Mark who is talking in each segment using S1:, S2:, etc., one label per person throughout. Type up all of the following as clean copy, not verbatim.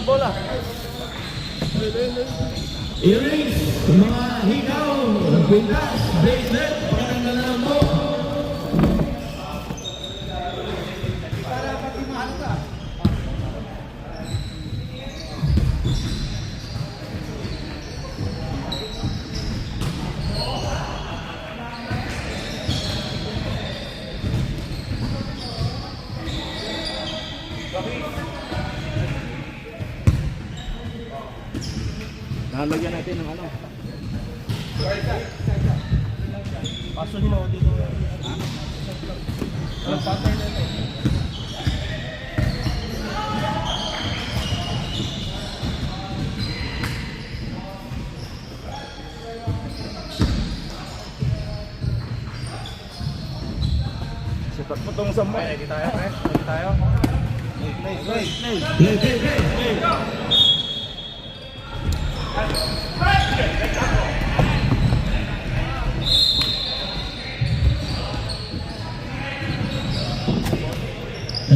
S1: bola.
S2: Earrings, mga hikaw, pintas, bracelet, pagkakalang mo.
S1: Nalagyan natin ng ano. Paso mo dito. Ang pattern na ito. Sipat mo itong samba. Ready tayo, pre. Ready tayo. Play.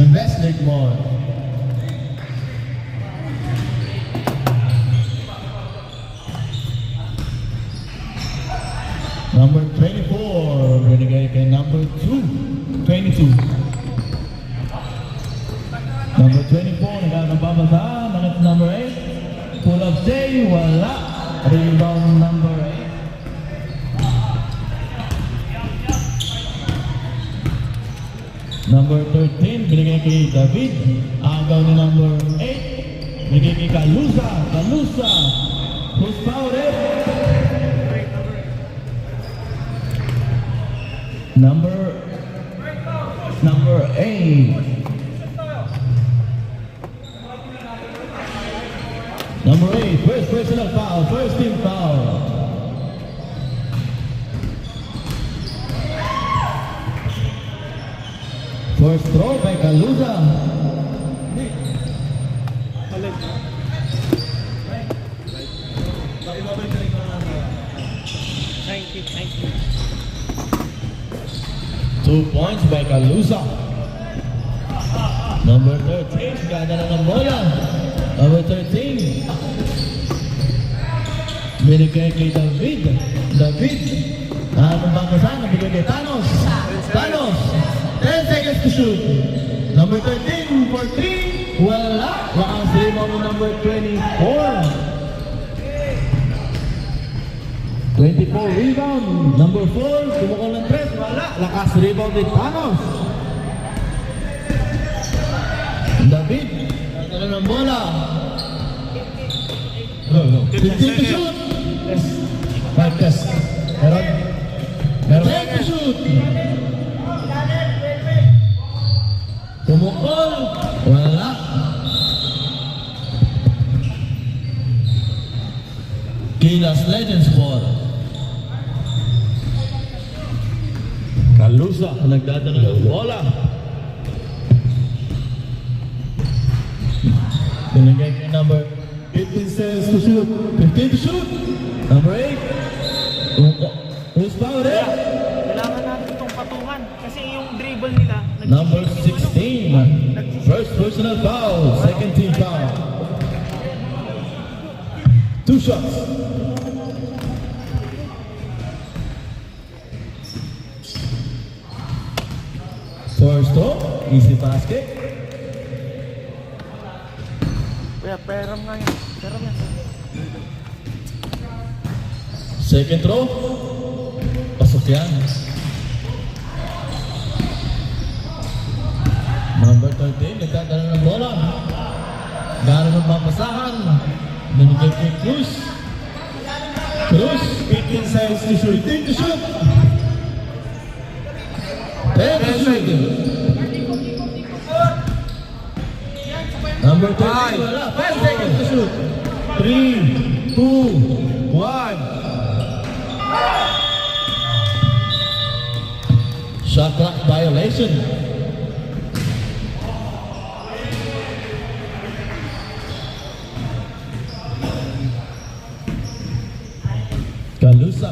S2: Investment more. Number 24, binigay kay number 22. Number 24, nagkakababasahan. Number 8, full of say, wala. Rebound number 8. Number 13, binigay kay David. Agaw ni number 8, binigay kay Kalusa. Who's fouled it? Number 8. Number 8, first personal foul, first team foul. First throw by Kalusa.
S1: Thank you.
S2: 2 points by Kalusa. Number 13, ganda na ng bola. Number 13. Binigay kay David. Anong bangkasan? Nabigay kay Thanos. 10 seconds to shoot. Number 13 for 3. Wala. Lakas rebound ng number 24. 24 rebound. Number 4. Tumukol ng 3. Wala. Lakas rebound ni Thanos. David. Ano ng bola? No. 15 to shoot. 5 test. Meron 10 to shoot. Tumukol. Wala. Gilas Legends ball. Kalusa nagdadala ng bola. Binigay kay number 15 says to shoot. 15 to shoot. Number 8. Who's fouled it?
S1: Kailangan natin itong patungan kasi yung dribble nila.
S2: Number 16. First personal foul. Second team foul. 2 shots. First throw. Easy basket.
S1: Kaya peram nga yan.
S2: Second throw. Pasok yan. Number 13, nagdadala ng bola. Gano'n ng mapasahan. Binigay kay Cruz. 15 seconds to shoot. 10 to shoot. 10 to shoot. Number 13, wala. 5 seconds to shoot. 3, 2, 1. Shot clock violation. Kalusa.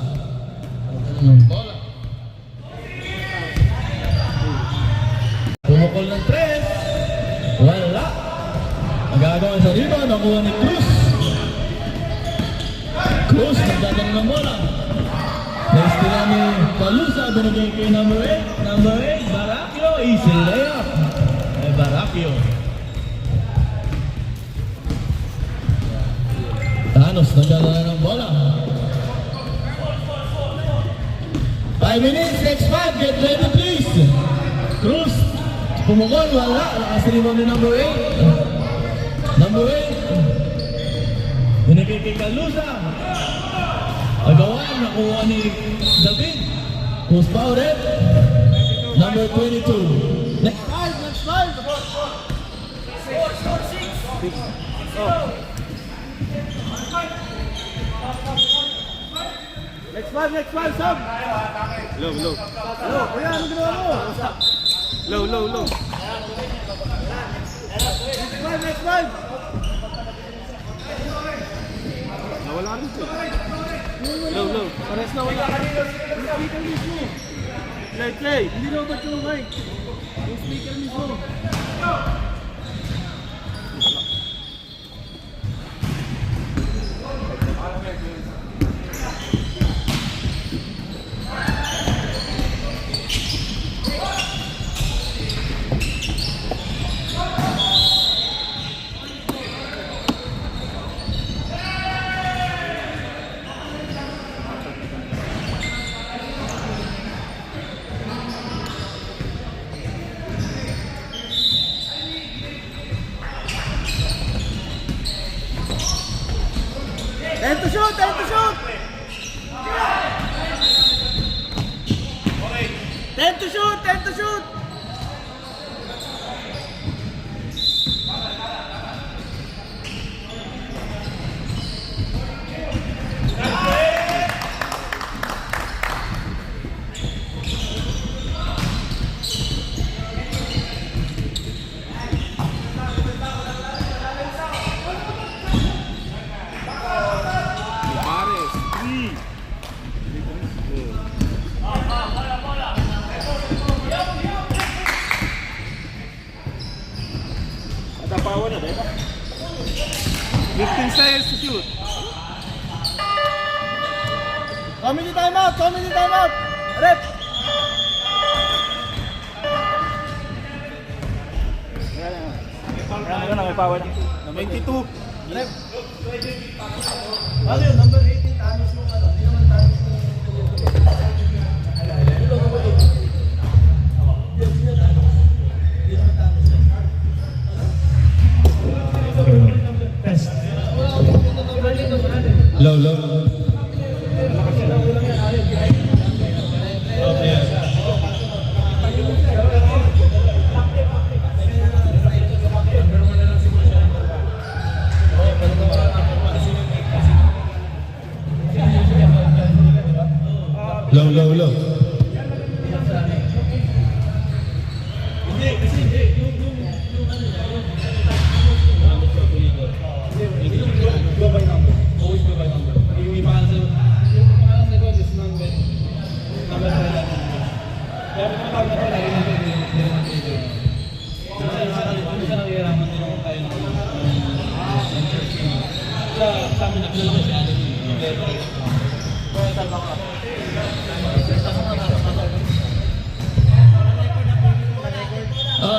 S2: Ng bola. Pumukol ng 3. Wala. Ang gagawin sa rebound. nakuha ni Cruz. Cruz, nagdadang ng bola. Next nila ni Calusa, binigay kay number 8. Number 8, Baracchio, easy layup. Ay Baracchio. Thanos, nagdadang ng bola. 5 minutes, next 5, get ready please. Cruz, pumukol, wala. Lakas rin ni number 8. Number 8. Binigay kay Calusa. Agawan, nakuha ni David. Who's fouled? Number 22. Next 5, next 5. Next 5, sub.
S1: Low.
S2: Hello, kuya, ano ginawa mo?
S1: Low.
S2: Next 5.
S1: Nawala rin siya. Low.
S2: Pares na wala kanina. Yung speaker mismo.
S1: Play.
S2: Hindi na ba't yung mic? Yung speaker mismo. Time to shoot! Time to shoot! Time to shoot!
S1: Pares. 3. Atapawan na, diba? 15 seconds to shoot.
S2: Community timeout! Community timeout! Rep!
S1: Ano, may power na. 22.
S2: Rep! Ano yun? Number 18, Thanos yung ano. Hindi naman Thanos yung Low. Low.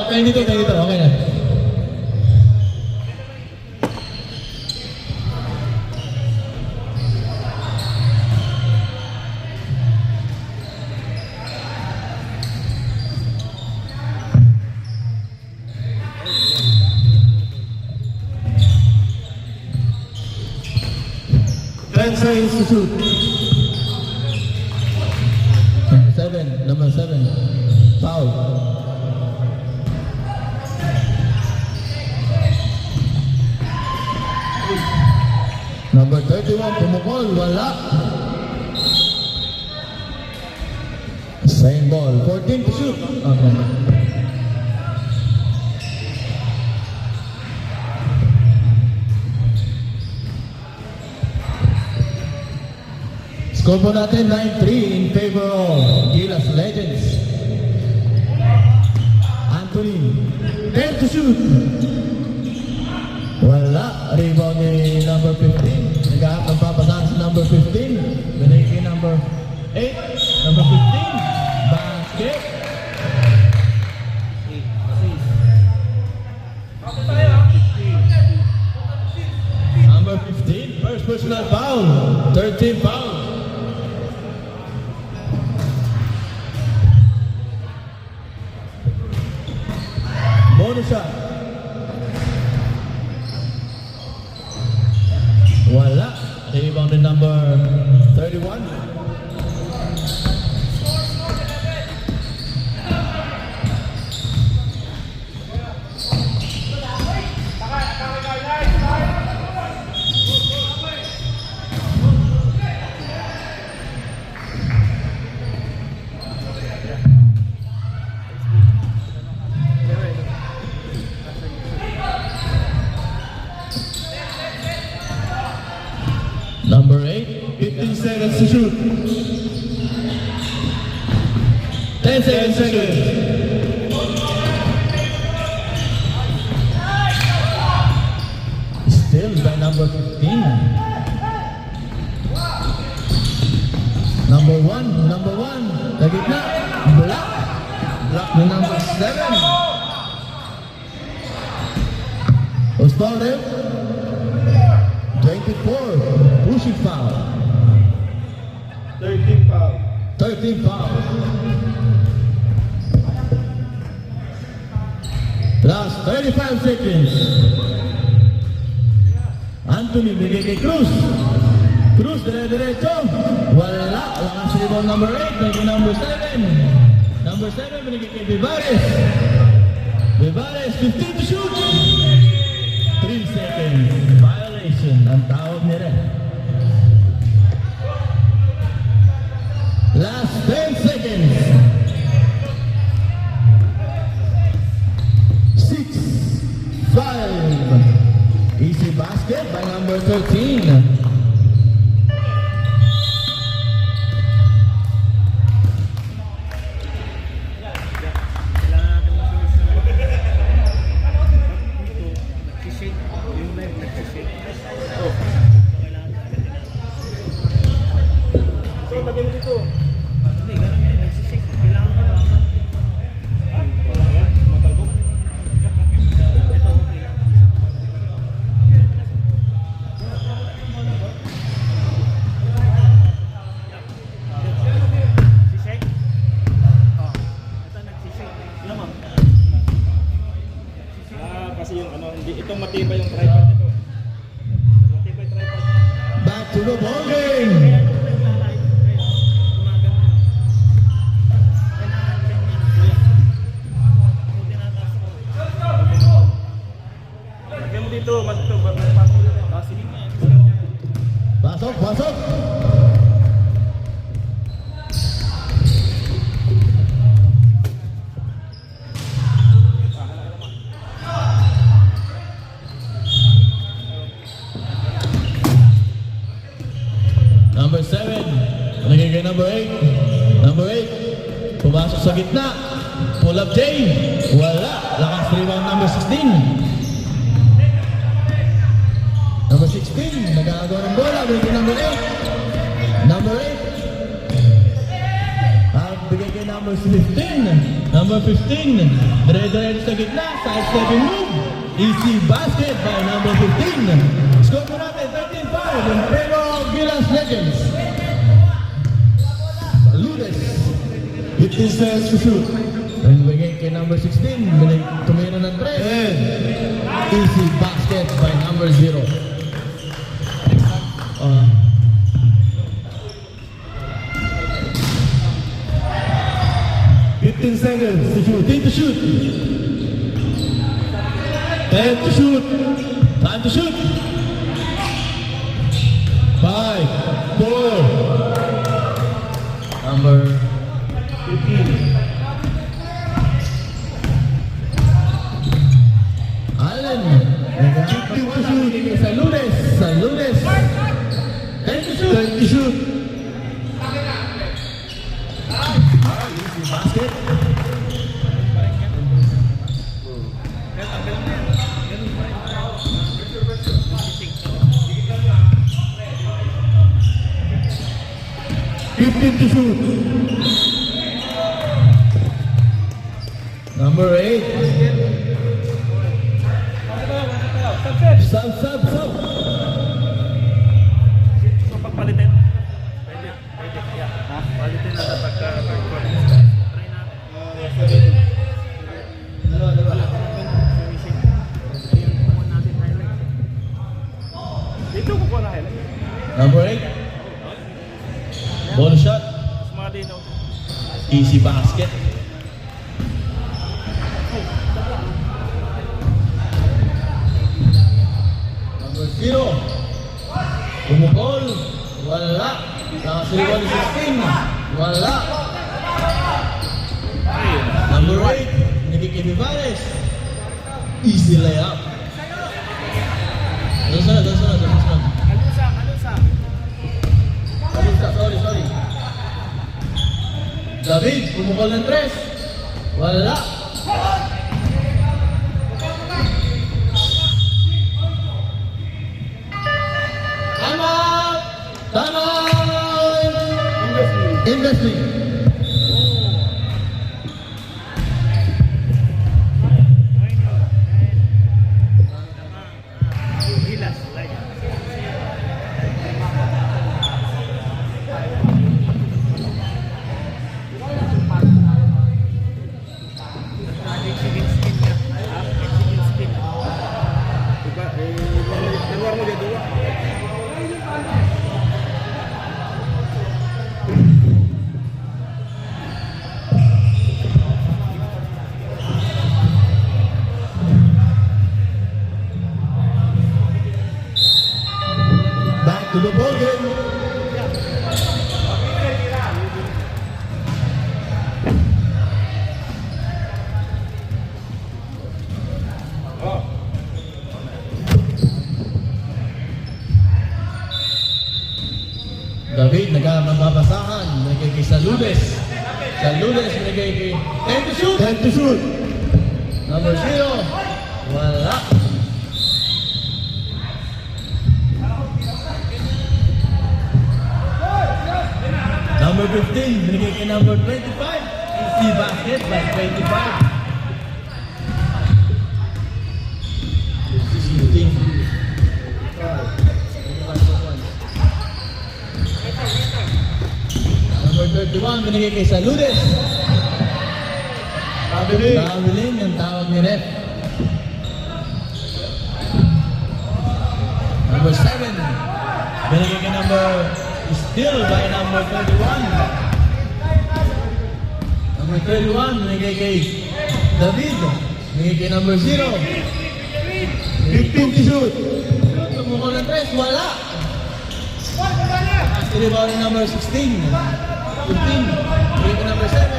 S2: Kain dito. Okay na. Seconds to shoot. Number 7. Foul. Number 31, pumukol, wala. Same ball, 14 to shoot. Okay. Score po natin 9-3 in favor of Gilas Legends. Anthony, 10 to shoot. Wala. team foul. Bonus shot. Wala. Rebound in number 31. Number 8, 15 seconds to shoot. 10 seconds to shoot. Still by number 15. Number 1. Lagi na. Block. Block ni number 7. Osvaldo. 24, pushing foul.
S1: 13 foul.
S2: 13 foul. Last 35 seconds. Anthony bigay kay Cruz. Cruz dire-diretso. Wala. Lakas rebound number 8. Bigay number 7. Number 7 binigay kay Vivares. Vivares 15 to shoot. 3 seconds. Ang tawag nila. Last 10 seconds. 6, 5. Easy basket by number 13.
S1: Kasi yung ano, hindi itong matibay yung tripod nito. Matibay tripod.
S2: Back to the ball game.
S1: Lagyan mo dito, pasok. Sige nga.
S2: Pasok. Number 7, nagiging number 8. Number 8, pumasok sa gitna. Pull up Jay. Wala. Lakas rebound number 16. Number 16, nagagawa ng bola. Bigay number 8. Number 8. Bigay kay number 15. Number 15, dire-diretso sa gitna. Side stepping move. Easy basket by number 15. Score mo natin, 13-5 in favor of Gilas Legends. Ludes, 15 seconds to shoot. And bigay kay number 16, tumira ng 3. Easy basket by number 0. 15 seconds to shoot. 10 to shoot. 10 to shoot. Time to shoot. 5, 4. Number 15. Allen. 15 to shoot. Sa Lunes. 10 to shoot. 10 to shoot. Easy basket. To shoot. Number 8. Sub.
S1: So pagpalitin.
S2: Easy basket. Number 0. Umukol. Wala. Nakasiriwan ni 16. Wala. Number 8. Nicky Vivares. Easy layup. Doon sunod. Kalusa, sorry. David, umukol ng 3. Wala. Time out! Investment.
S1: Keluar mo dia dua.
S2: Back to the ball game. David, nagmababasahan. Nagay kay Saludes. Saludes, nagay kay 10 to shoot. 10 to shoot. Number 0. Wala. Number 15, binigay kay number 25. Easy basket by 25. Shooting. Number 31, binigay kay Saludes. Kabiling ang tawag ni Ref. Number 7, binigay kay number still by number 31. Number 31, binigay kay David. Binigay kay number 0. 15 to shoot. Tumukol ng 3, wala. Actually, bawal yung number 16. 15. Binigay kay number 7.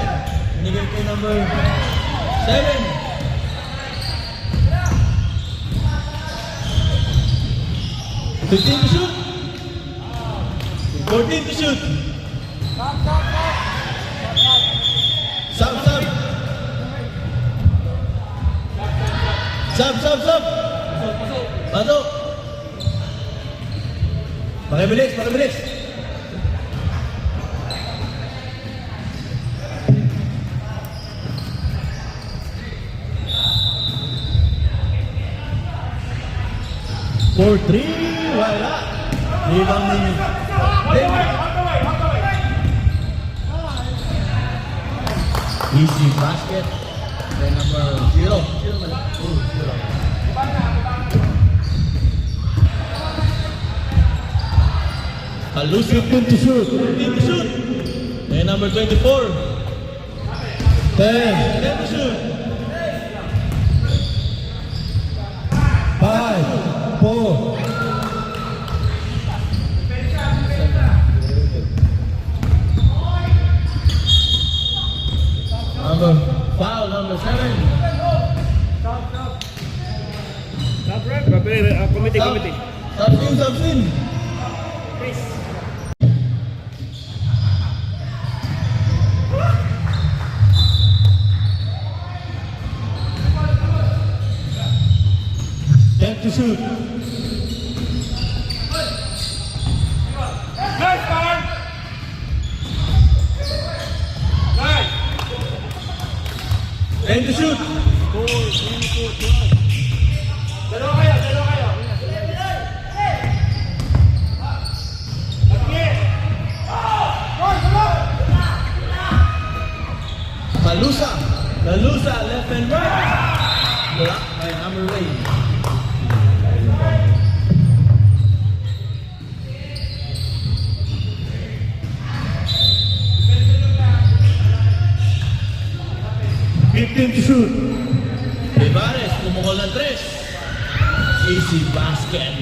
S2: Binigay kay number 7. 15 to shoot. 14 to shoot. Sub. Pasok. Pakibilis. For 3, wala. Rebound ni easy basket. Then number 0. Kalusa 15 to shoot. Then number 24. 10 to shoot. 5, 4. Foul number 7.
S1: Committee.
S2: Subsin. To shoot.
S1: Nice, man. Nice.
S2: 10 to shoot.
S1: Dalawa kayo.
S2: Kalusa, left and right. Blocked by Hammer Ray.
S1: 15 to shoot.
S2: Vivares, pumukol ng 3. Easy basket.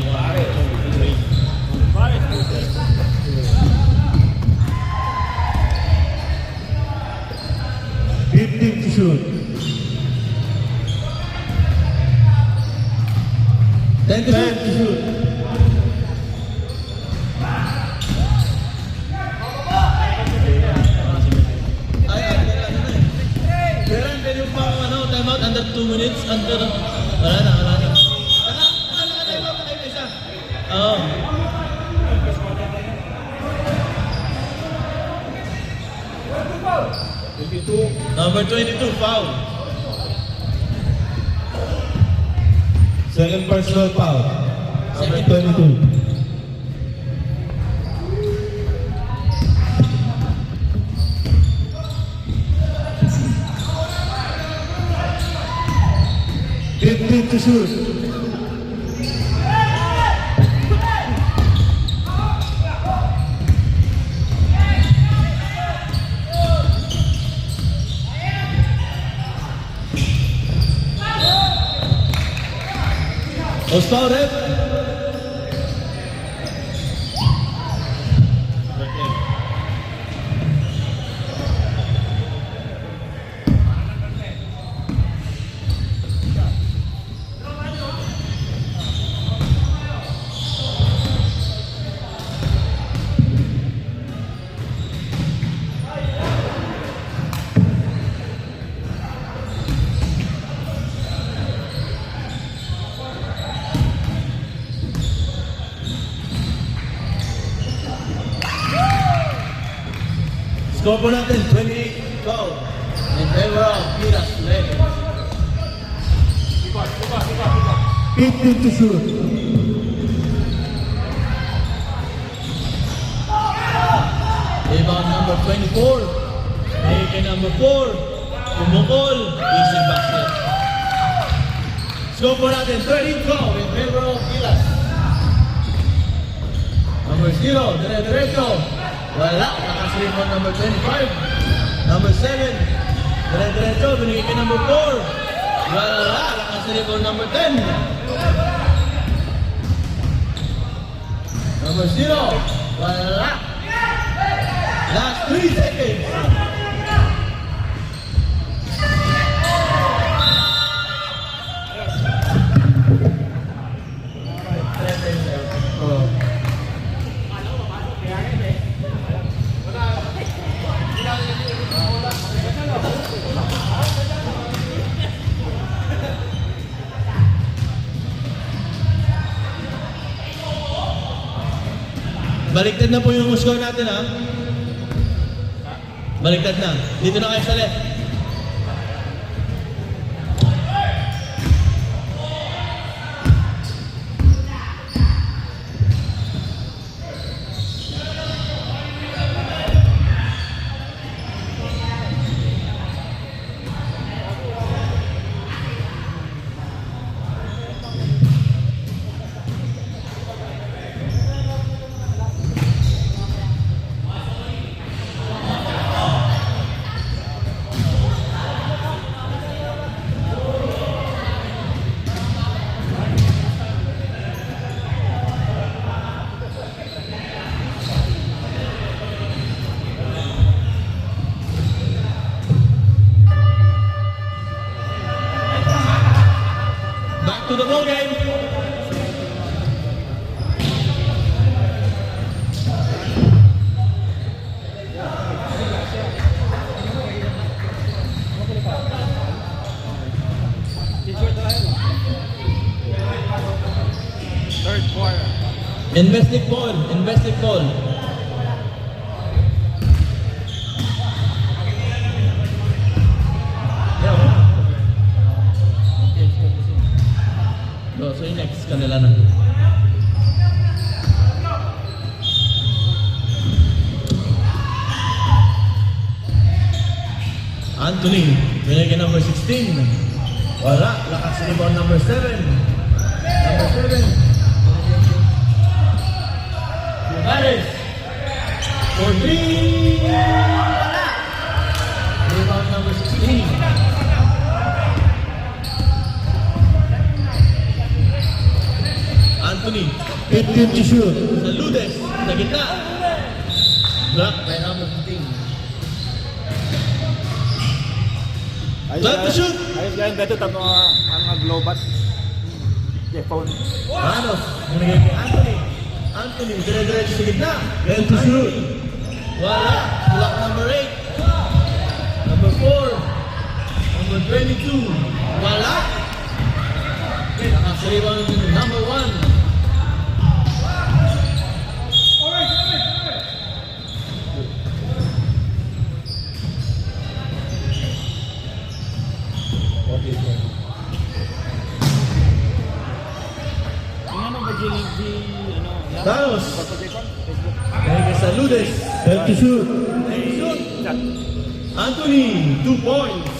S1: 15 to shoot.
S2: 10 to
S1: 10 to shoot.
S2: Kailan kayo pa time out under 2 minutes? Wala na. Time out na kayo isa. Oo. Number 22, foul.
S1: Second personal foul. Number
S2: Second.
S1: 22. Fifteen to shoot.
S2: Who's foul, ref? Score po natin, 28 foul. In favor of Piras Legends.
S1: 15 to shoot.
S2: Rebound number 24. Taken number 4. Pumukol. Easy basket. Score po natin, 13 foul in favor of Piras. Number 0, dire-diretso. Wala, nakaslipon number 25. Number 7, dire-diretso, binigay kay number 4. Wala, nakaslipon number 10. Number 0, wala. Last 3 seconds. Baliktad na po yung score natin, ha? Baliktad na. Dito na kayo sa left. To the ball game.
S1: Third quarter.
S2: Investing ball. Investing ball. So yung next kanila na. Anthony, binigyan number 16. Wala, lakas rebound number 7. Number 7. Vivares. For 3. Wala. Rebound number 16. 15 to shoot. Saludes sa gitna. Block by number 15. Block to shoot.
S1: Ayos ganyan dito, tatlo ang globat. Yeah, phone.
S2: Manos, binigay kay Anthony. Anthony, dire-diretso sa gitna. 10 to shoot. Wala. Block number 8. Number 4. Number 22. Wala. Nakasariwan ng number 1.
S1: Ano ba G-League ano?
S2: Danos.
S1: Facebook.
S2: Binigay kay Saludes. 10 to shoot. 10 to shoot. Anthony, 2 points.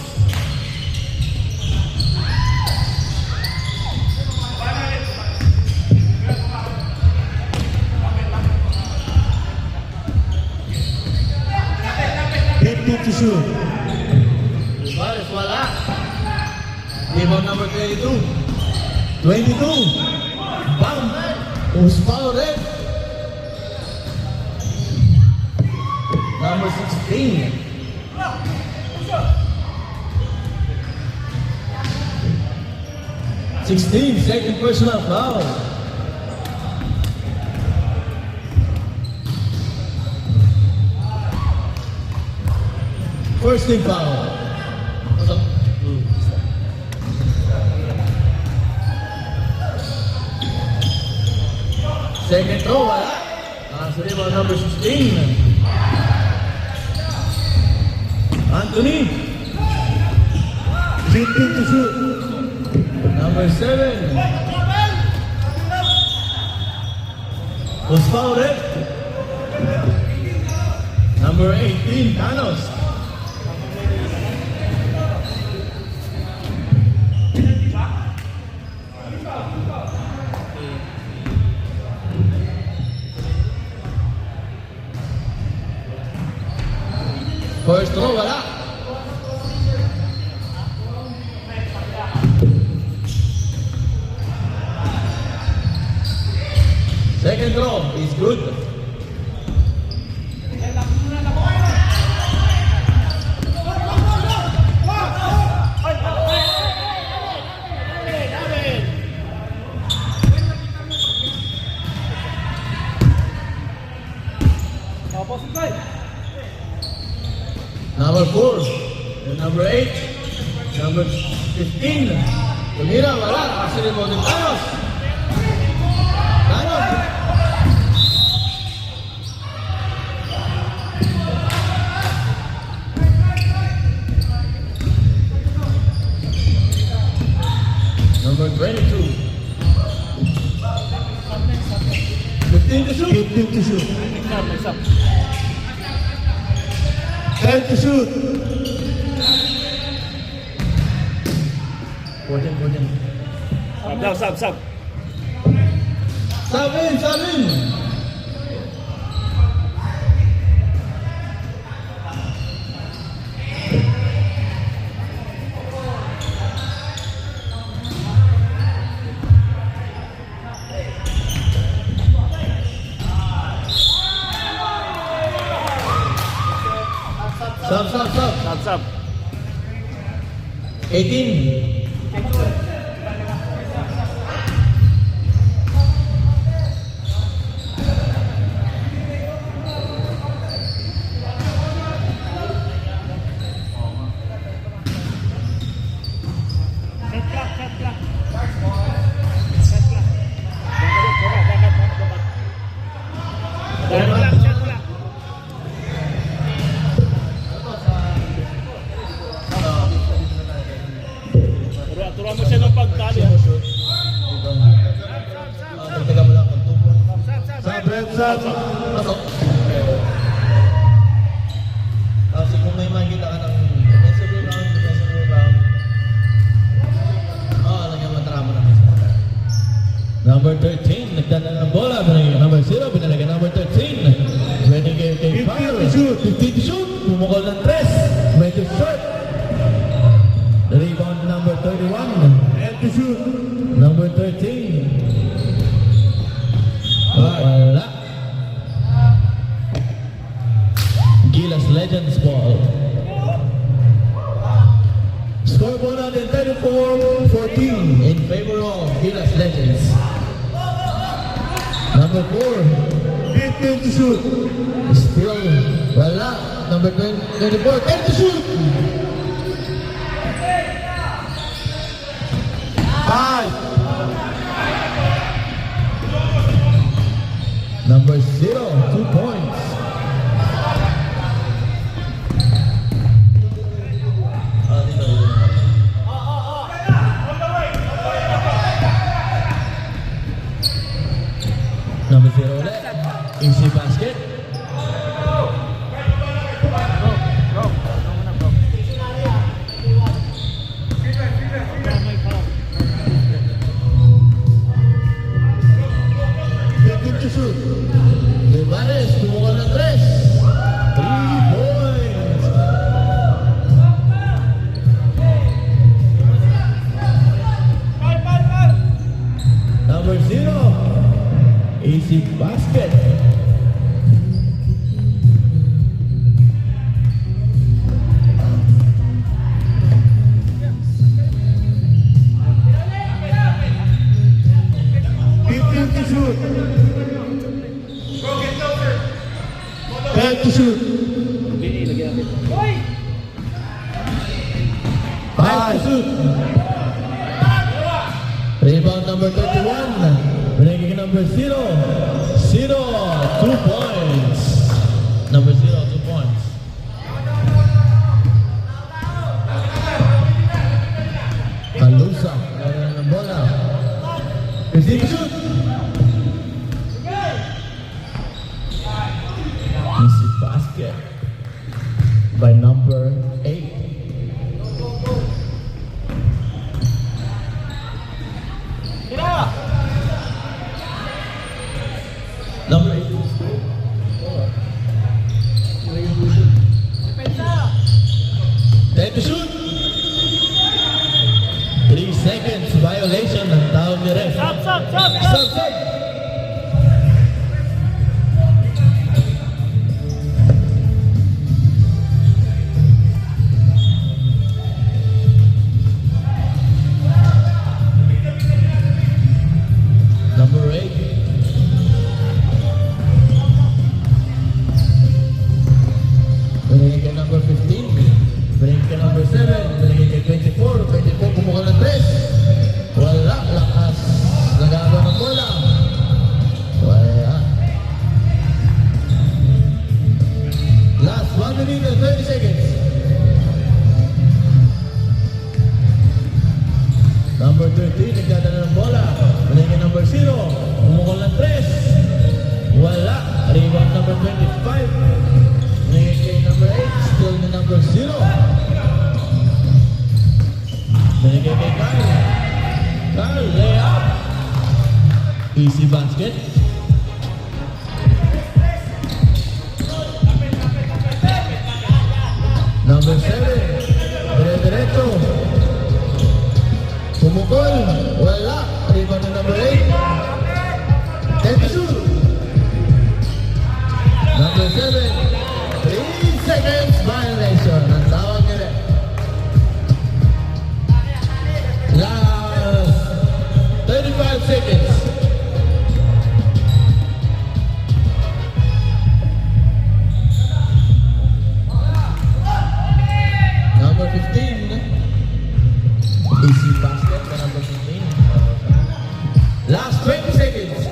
S2: To shoot. Suarez, wala. Rebound number 22. 22. Bang! Who's fouled it? Number 16. 16, second personal foul. First team foul. Second throw, wala. Nasa rebound number 16. Anthony. 15 to shoot. Number 7. Was fouled it. Number 18, Thanos. First throw, wala. Second throw is good. Number 4, and number 8, number 15. Tumira, wala. Nakasilip mo din. Thanos! Thanos! Number 22. 15 to shoot. 15 to shoot. 10 to shoot. 14.
S1: Sub.
S2: Sub in. Sub. 18.
S1: Turuan mo siya ng pagtali.
S2: Tagtaga mo lang kung 2 points. Sub. Pasok. Kasi kung may makikita ka ng defensive rebound. Lagyan mo trama na isa. Number 13, nagdala ng bola. Number 0, pinalaga number 13. Ready kay Fire. 15 to shoot. Pumukol ng 3. Medyo short. The rebound number 31. And to shoot. Number 13. Scoreboard natin 34-14 in favor of Gilas Legends. Number 4,
S1: 15 to shoot.
S2: still wala. Number 24, 10 to shoot.
S1: 5.
S2: Number 0, 2 points. Number 0 ulit. Easy basket.
S1: To shoot.
S2: Livares, kumuha ng 3. 3 points. Number 0. Easy basket.
S1: To shoot. 10 to shoot.
S2: 5 to shoot. Rebound number 31. Breaking number 0. 0, 2 points. Number 0, 2 points. Kalusa. Laro ng bola. 15 to shoot. Easy basket by number 8. Number 8. 10 to shoot. 3 seconds violation ng tawag ni ref. Stop. Number 8. Binigay kay number 15. Binigay kay number 7. Binigay kay 24. 24 kumuha ng 3. Wala. Lakas. Nagagawa ng bola. Wala. Last 1 minute and 30 seconds. Number 13, nagdadala ng bola. Binigay kay number 0. Umukol ng 3. Wala. Rebound number 25. Binigay kay number 8. Still na number 0. Binigay kay Kyle. Kyle, layup. Easy basket. Number 7. Dire-diretso. Pumukol. Wala. Rebound na number 8. 10 to shoot. Number 7. 3 seconds violation. Ang tawag nila. Last 35 seconds. Number 15. Easy basket by number 15. Last 20 seconds.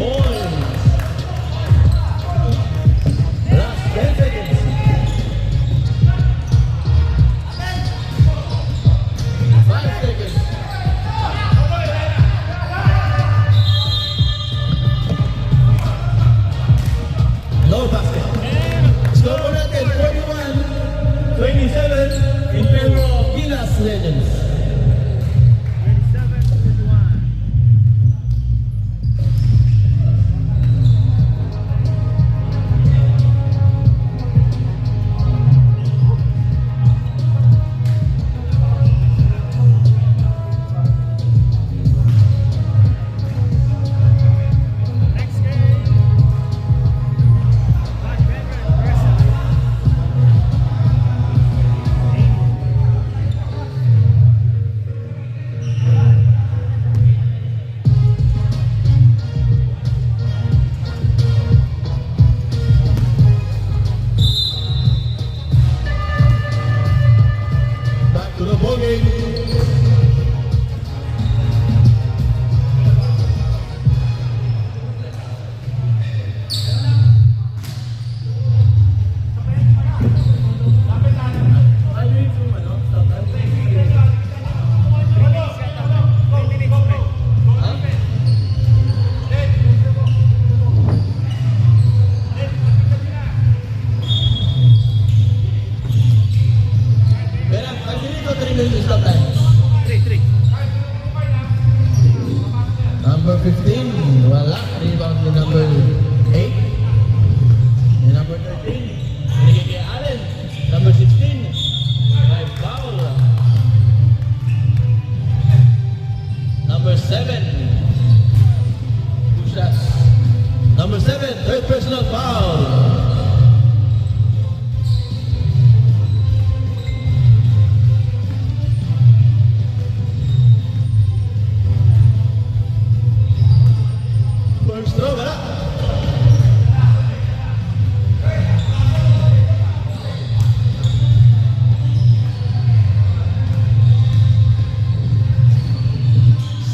S2: Points. Last 10 seconds. 5 seconds. No basket. Score natin 41-27 in favor of Gilas Legends. 7, third personal foul. First throw, wala.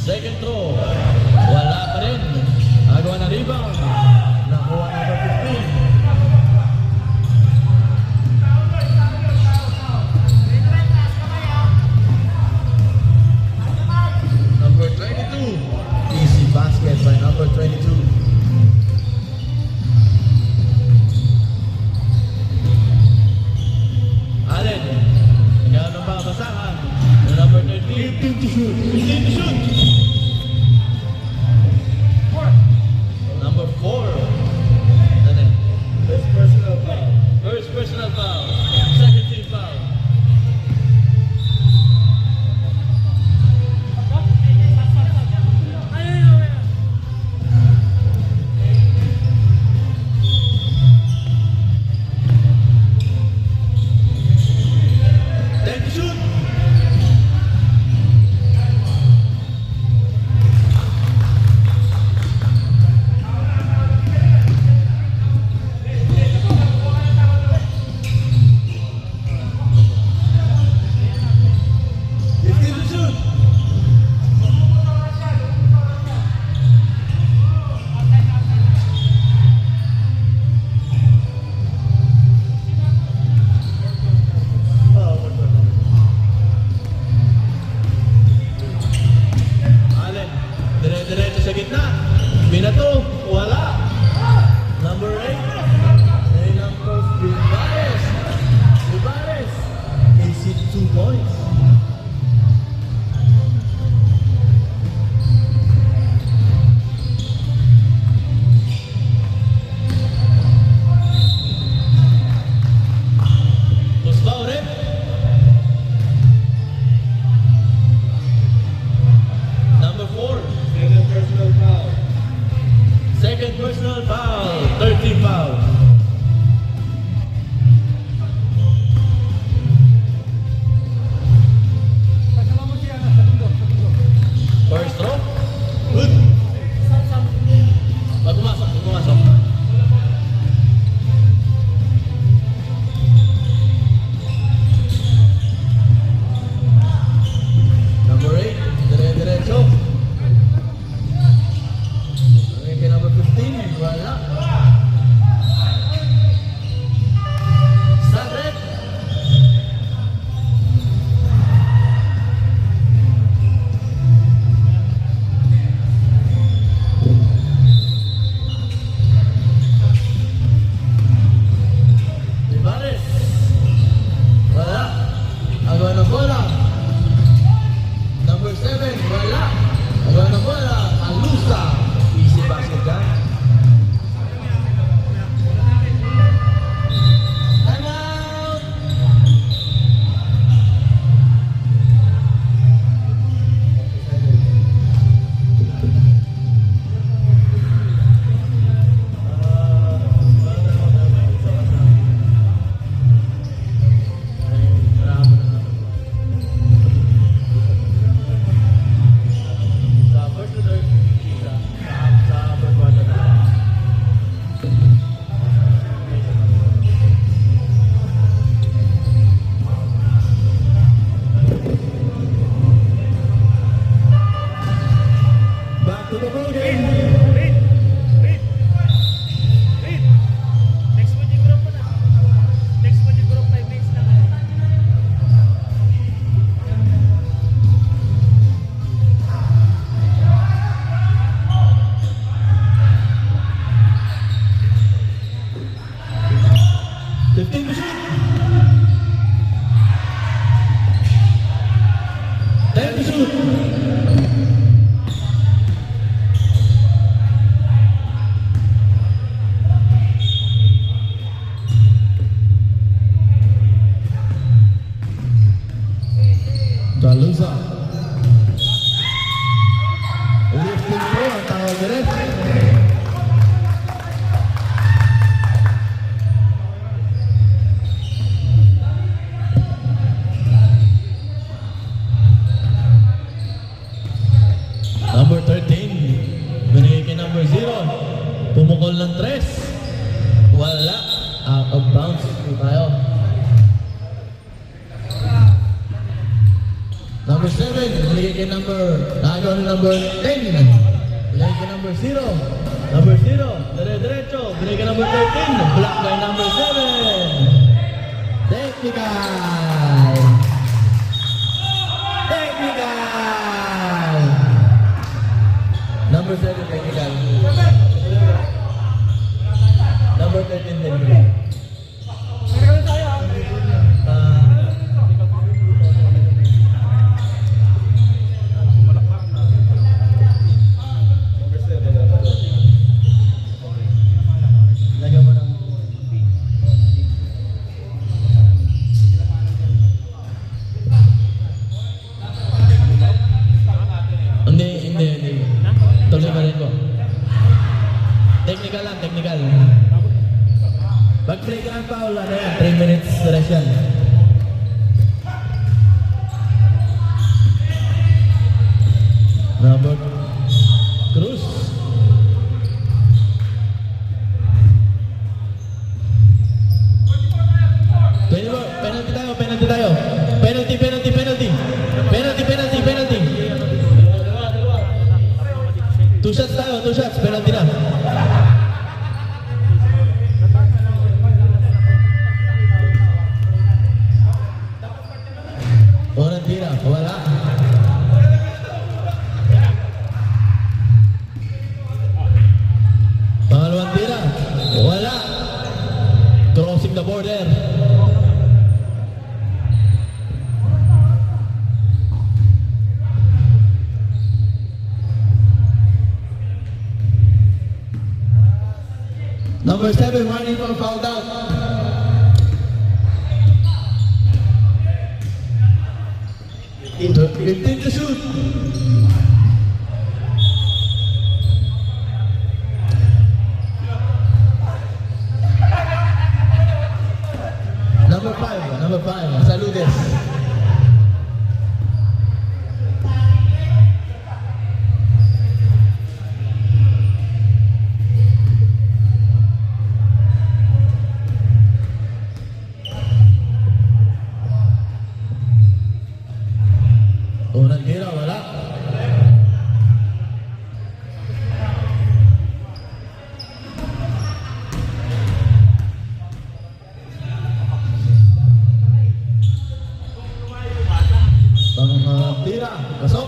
S2: Second throw, wala pa rin. Nagawa ng rebound. Nakuha number 15. Number 22. Easy basket by number 22. Allen, ikaw na babasahan. Number 13. 15 to shoot. 15 to shoot. Number 4.
S1: First personal foul.
S2: First personal foul. Second team foul. Time to shoot. Allen, dire-diretso sa gitna. Binato, wala. Number 8. Ay number Vivares. Vivares. AC 2 points. Tusbaw rin. Number 4.
S1: Second personal foul.
S2: Second personal foul. 13 foul. First throw. Good. Pag pumasok, pag pumasok. Number 8. Dire-diretso. Number 15, wala. 2 tayo. Number 7, binigay kay number 10. Binigay kay number 0. Number 0, dire-diretso. Binigay kay number 13. Block by number 7. Technical! Technical! Number 7, technical. Number 13, technical. Lagyan mo ng... Hindi. Tuloy pa rin ko. Technical lang, technical. Pag-play ka ng foul, ano yan? 3 minutes rest yan. Number Cruz. Penalty tayo. Penalty. 2 shots tayo, 2 shots. Penalty na. Unang tira, wala. Pangalawang tira, wala. Crossing the border. Number 7, running for foul out. Into 15 to shoot. Number 5, Saludes. Unang tira, wala. Pangalawang tira, pasok.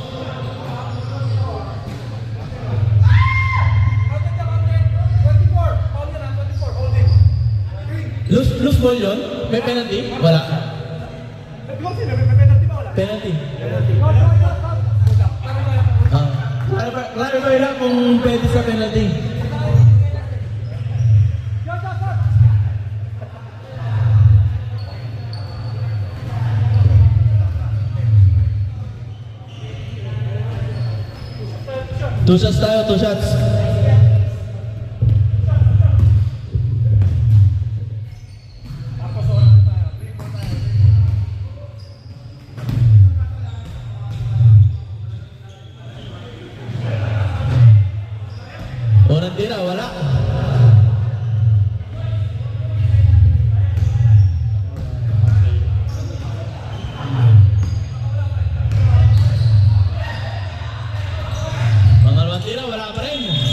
S2: Loose ball yun? May penalty? Wala. Penalty. Clarify lang kung pwede sa penalty. Two shots tayo, 2 shots. Unang tira, wala. Pangalawang tira, wala pa rin.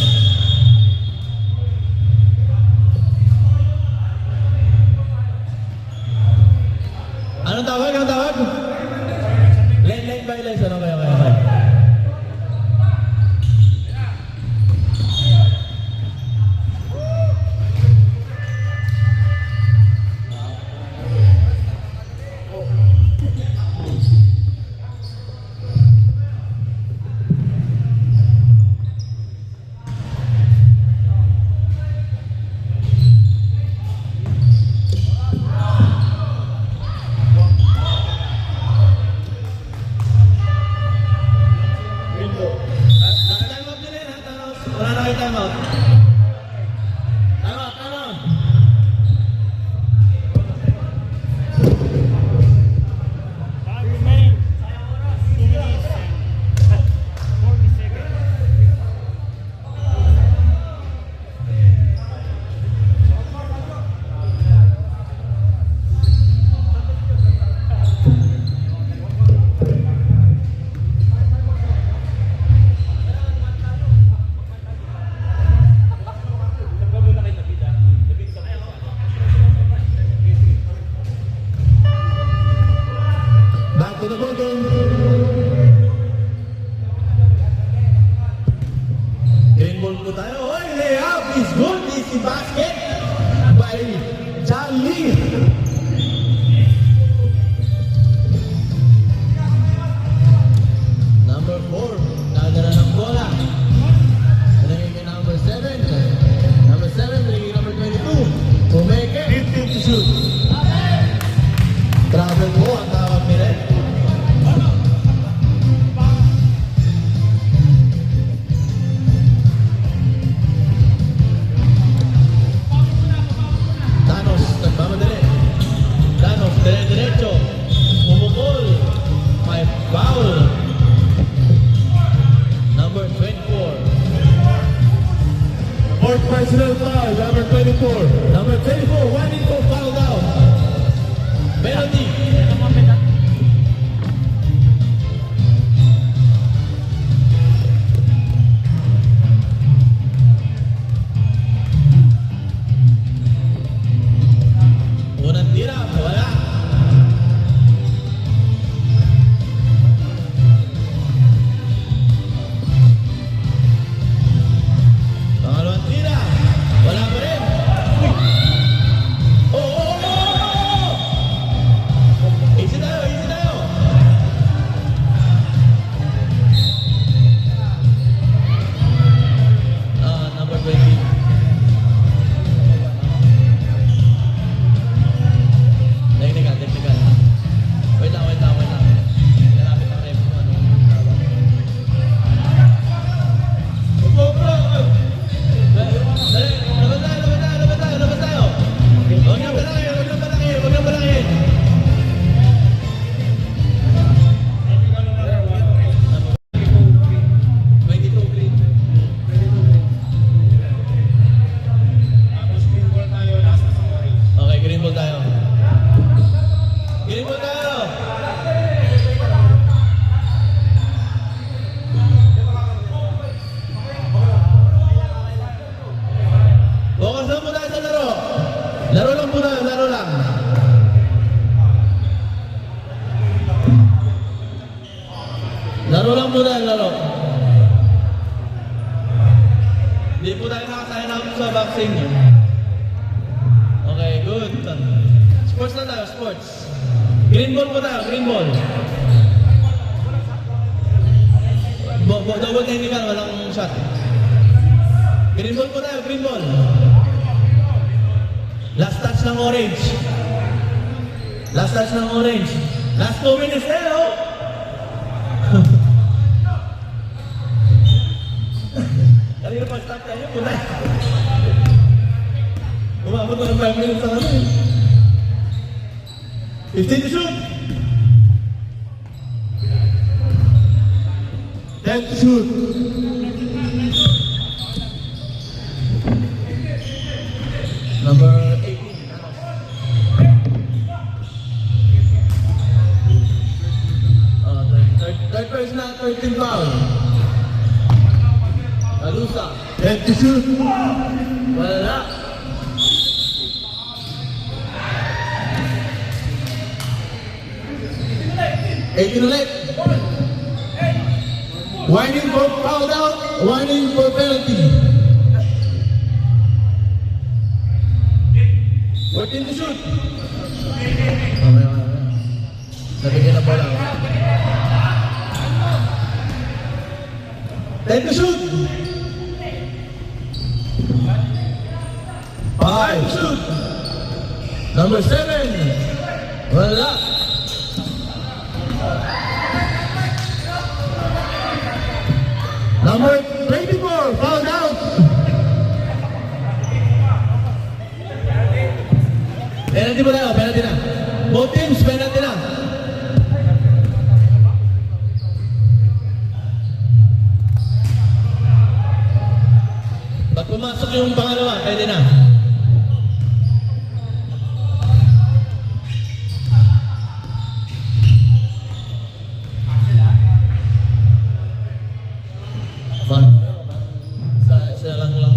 S2: Number 24, whining for foul down. Penalty. Unang tira, wala. Pangalawang tira, wala pa rin. Oh! Easy tayo, easy tayo. Number 20. Technical, technical. Wait lang. Nalapit ang ref kung anong tawag. Dali, labas tayo. Huwag niyang palakihin. 22 green. Okay, green ball tayo. Green ball tayo. Focus lang po tayo sa laro. Laro lang po tayo, laro lang. Laro lang po tayo, laro. Hindi po tayo nakasign up sa boxing. Okay, good. Sports na tayo, sports. Green ball po tayo, green ball. Double technical, walang shot. Green ball po tayo, green ball. Last touch ng orange. Last touch ng orange. Last 2 minutes na, oh! Kanina pa stop tayo, punay. Umabot na ng 5 minutes sa ano. 15 to shoot. 10 to shoot. Number 18. Third person na 13 foul. Alusa. 10 to shoot. Wala. ulit. Whining for foul out, whining for penalty. 14 to shoot. Nabigyan na bola. 10 to shoot. 5 to shoot. Number 7. Wala. Number 24, fouled out. Penalty mo tayo, penalty na. Both teams, penalty na. Pag pumasok yung pangalawa, pwede na. Isa lang lang.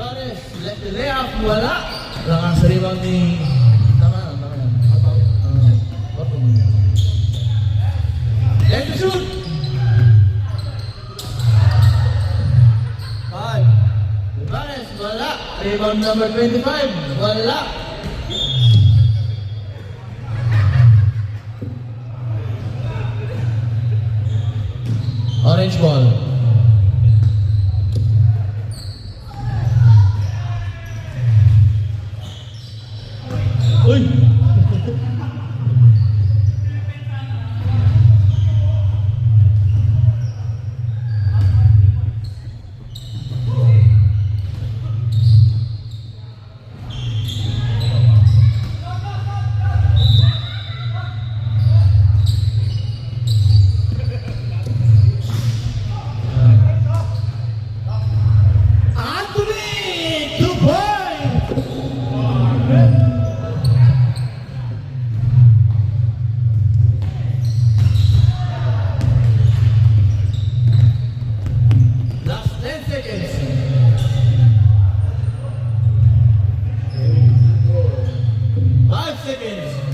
S2: Vivares, left the layup, wala. Lakas rebound ni... Tama yan. Left to shoot. 5. Vivares, wala. Rebound number 25, wala. Orange ball. Uy! Anthony! 2 points! Last 10 seconds. 5 seconds.